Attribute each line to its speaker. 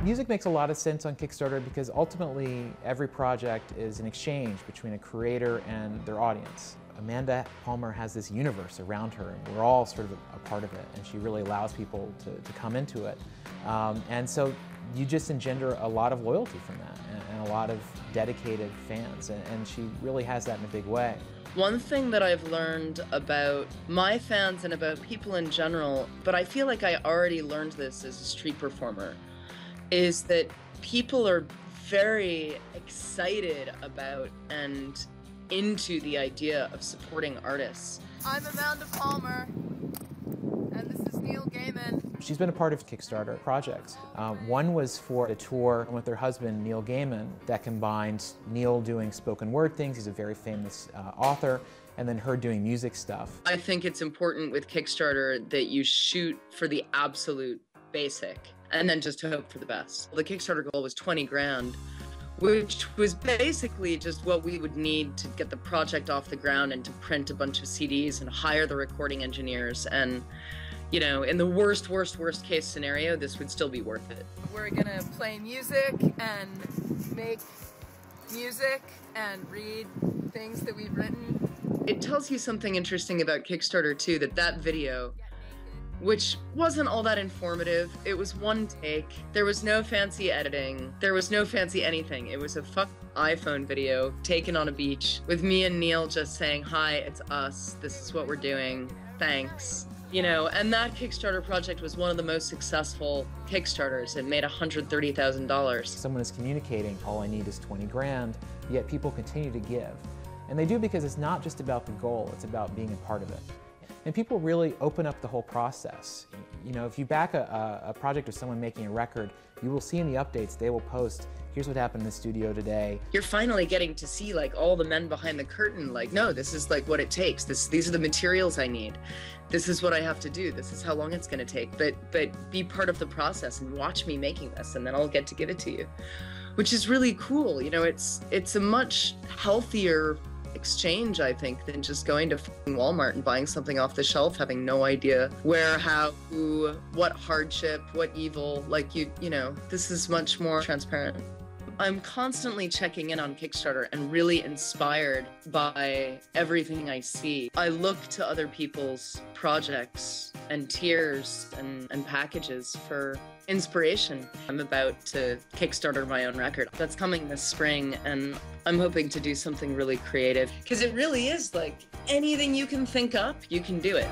Speaker 1: Music makes a lot of sense on Kickstarter because ultimately every project is an exchange between a creator and their audience. Amanda Palmer has this universe around her, and we're all sort of a part of it, and she really allows people to come into it. And so you just engender a lot of loyalty from that, and a lot of dedicated fans, and she really has that in a big way.
Speaker 2: One thing that I've learned about my fans and about people in general, but I feel like I already learned this as a street performer, is that people are very excited about and into the idea of supporting artists.
Speaker 3: I'm Amanda Palmer, and this is Neil Gaiman.
Speaker 1: She's been a part of Kickstarter projects. One was for a tour with her husband, Neil Gaiman, that combined Neil doing spoken word things, he's a very famous author, and then her doing music stuff.
Speaker 2: I think it's important with Kickstarter that you shoot for the absolute basic and then just hope for the best. The Kickstarter goal was 20 grand, which was basically just what we would need to get the project off the ground and to print a bunch of CDs and hire the recording engineers. And, you know, in the worst case scenario, this would still be worth it.
Speaker 3: We're gonna play music and make music and read things that we've written.
Speaker 2: It tells you something interesting about Kickstarter too, that video, which wasn't all that informative. It was one take. There was no fancy editing. There was no fancy anything. It was a iPhone video taken on a beach with me and Neil just saying, "Hi, it's us. This is what we're doing. Thanks." You know, and that Kickstarter project was one of the most successful Kickstarters. It made $130,000.
Speaker 1: Someone is communicating, all I need is 20 grand, yet people continue to give. And they do because it's not just about the goal, it's about being a part of it. And people really open up the whole process. You know, if you back a project of someone making a record, you will see in the updates they will post, here's what happened in the studio today.
Speaker 2: You're finally getting to see like all the men behind the curtain, like, no, this is like what it takes. These are the materials I need. This is what I have to do. This is how long it's gonna take. But be part of the process and watch me making this, and then I'll get to give it to you. Which is really cool. You know, it's a much healthier exchange, I think, than just going to Walmart and buying something off the shelf, having no idea where, how, who, what hardship, what evil. Like, you know, this is much more transparent. I'm constantly checking in on Kickstarter and really inspired by everything I see. I look to other people's projects and tiers and packages for inspiration. I'm about to Kickstarter my own record. That's coming this spring, and I'm hoping to do something really creative, because it really is like anything you can think up, you can do it.